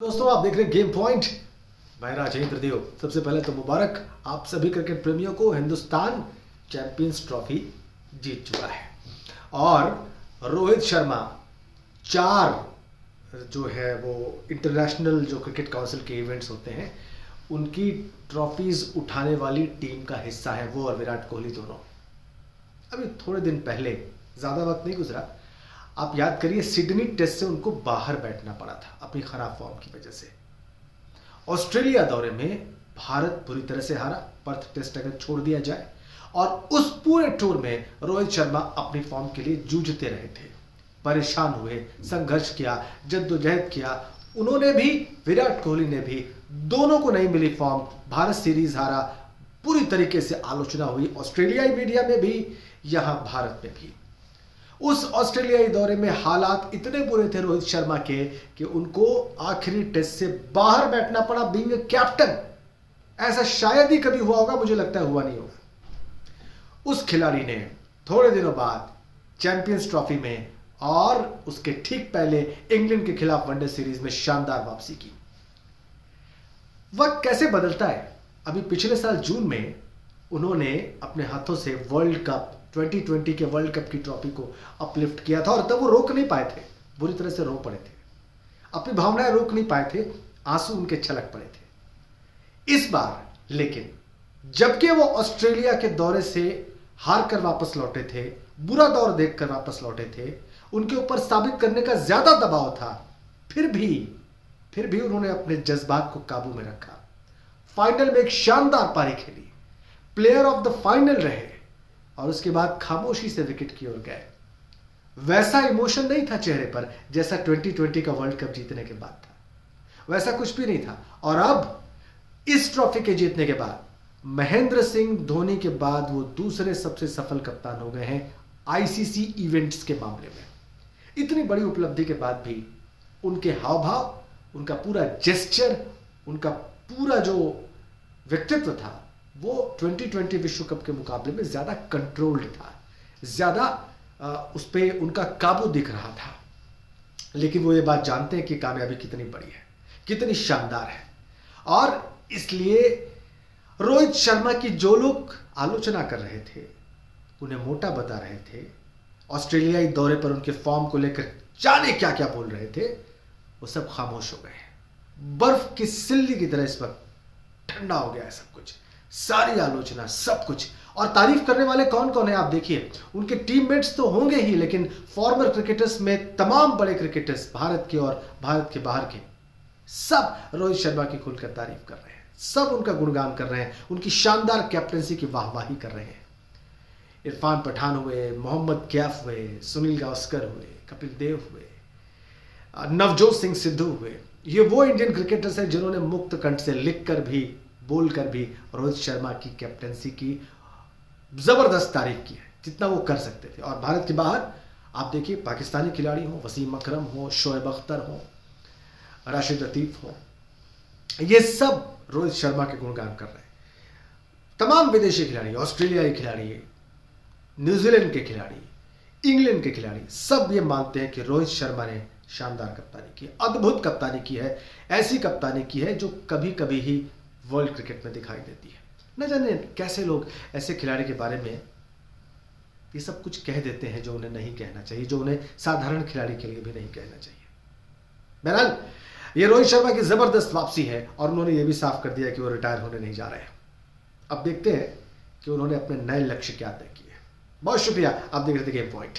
दोस्तों आप देख रहे हैं गेम पॉइंट। मैं राजेंद्र देव। सबसे पहले तो मुबारक आप सभी क्रिकेट प्रेमियों को, हिंदुस्तान चैंपियंस ट्रॉफी जीत चुका है और रोहित शर्मा 4 जो है वो इंटरनेशनल जो क्रिकेट काउंसिल के इवेंट्स होते हैं उनकी ट्रॉफीज उठाने वाली टीम का हिस्सा है, वो और विराट कोहली दोनों। अभी थोड़े दिन पहले, ज़्यादा वक्त नहीं गुजरा, आप याद करिए, सिडनी टेस्ट से उनको बाहर बैठना पड़ा था अपनी खराब फॉर्म की वजह से। ऑस्ट्रेलिया दौरे में भारत बुरी तरह से हारा, पर्थ टेस्ट अगर छोड़ दिया जाए, और उस पूरे टूर में रोहित शर्मा अपनी फॉर्म के लिए जूझते रहे थे, परेशान हुए, संघर्ष किया, जद्दोजहद किया। उन्होंने भी, विराट कोहली ने भी, दोनों को नहीं मिली फॉर्म, भारत सीरीज हारा, पूरी तरीके से आलोचना हुई ऑस्ट्रेलियाई मीडिया में भी, यहां भारत में भी। उस ऑस्ट्रेलियाई दौरे में हालात इतने बुरे थे रोहित शर्मा के कि उनको आखिरी टेस्ट से बाहर बैठना पड़ा बीइंग कैप्टन। ऐसा शायद ही कभी हुआ होगा, मुझे लगता है हुआ नहीं होगा। उस खिलाड़ी ने थोड़े दिनों बाद चैंपियंस ट्रॉफी में और उसके ठीक पहले इंग्लैंड के खिलाफ वनडे सीरीज में शानदार वापसी की। वक्त कैसे बदलता है। अभी पिछले साल जून में उन्होंने अपने हाथों से वर्ल्ड कप 2020 के वर्ल्ड कप की ट्रॉफी को अपलिफ्ट किया था, और तब वो रोक नहीं पाए थे, बुरी तरह से रो पड़े थे, अपनी भावनाएं रोक नहीं पाए थे, आंसू उनके छलक पड़े थे। इस बार लेकिन जबकि वो ऑस्ट्रेलिया के दौरे से हार कर वापस लौटे थे, बुरा दौर देखकर वापस लौटे थे, उनके ऊपर साबित करने का ज्यादा दबाव था, फिर भी उन्होंने अपने जज्बात को काबू में रखा। फाइनल में एक शानदार पारी खेली, प्लेयर ऑफ द फाइनल रहे, और उसके बाद खामोशी से विकेट की ओर गए। वैसा इमोशन नहीं था चेहरे पर जैसा 2020 का वर्ल्ड कप जीतने के बाद था, वैसा कुछ भी नहीं था। और अब इस ट्रॉफी के जीतने के बाद महेंद्र सिंह धोनी के बाद वो दूसरे सबसे सफल कप्तान हो गए हैं आईसीसी इवेंट्स के मामले में। इतनी बड़ी उपलब्धि के बाद भी उनके हाव भाव, उनका पूरा जेस्चर, उनका पूरा जो व्यक्तित्व था, वो 2020 विश्व कप के मुकाबले में ज्यादा कंट्रोल्ड था, ज्यादा उस पर उनका काबू दिख रहा था। लेकिन वो ये बात जानते हैं कि कामयाबी कितनी बड़ी है, कितनी शानदार है, और इसलिए रोहित शर्मा की जो लोग आलोचना कर रहे थे, उन्हें मोटा बता रहे थे, ऑस्ट्रेलियाई दौरे पर उनके फॉर्म को लेकर जाने क्या क्या बोल रहे थे, वो सब खामोश हो गए। बर्फ की सिल्ली की तरह इस वक्त ठंडा हो गया है सब कुछ, सारी आलोचना, सब कुछ। और तारीफ करने वाले कौन कौन है आप देखिए। उनके टीममेट्स तो होंगे ही, लेकिन फॉर्मर क्रिकेटर्स में तमाम बड़े क्रिकेटर्स, भारत के और भारत के बाहर के, सब रोहित शर्मा की खुलकर तारीफ कर रहे हैं, सब उनका गुणगान कर रहे हैं, उनकी शानदार कैप्टनसी की वाहवाही कर रहे हैं। इरफान पठान हुए, मोहम्मद कैफ हुए, सुनील गावस्कर हुए, कपिल देव हुए, नवजोत सिंह सिद्धू हुए। ये वो इंडियन क्रिकेटर्स हैं जिन्होंने मुक्त कंठ से लिखकर भी, बोलकर भी रोहित शर्मा की कैप्टनसी की जबरदस्त तारीफ की है, जितना वो कर सकते थे। और भारत के बाहर आप देखिए, पाकिस्तानी खिलाड़ी हो, वसीम अकरम हो, शोएब अख्तर हो, राशिद लतीफ हो, ये सब रोहित शर्मा के गुणगान कर रहे हैं। तमाम विदेशी खिलाड़ी, ऑस्ट्रेलियाई खिलाड़ी, न्यूजीलैंड के खिलाड़ी, इंग्लैंड के खिलाड़ी, सब ये मानते हैं कि रोहित शर्मा ने शानदार कप्तानी की, अद्भुत कप्तानी की है, ऐसी कप्तानी की है जो कभी कभी ही वर्ल्ड क्रिकेट में दिखाई देती है। न जाने कैसे लोग ऐसे खिलाड़ी के बारे में ये सब कुछ कह देते हैं जो उन्हें नहीं कहना चाहिए, जो उन्हें साधारण खिलाड़ी के लिए भी नहीं कहना चाहिए। बहरहाल ये रोहित शर्मा की जबरदस्त वापसी है, और उन्होंने ये भी साफ कर दिया कि वो रिटायर होने नहीं जा रहे हैं। अब देखते हैं कि उन्होंने अपने नए लक्ष्य क्या तय किए। बहुत शुक्रिया, आप देख रहे थे गेम पॉइंट।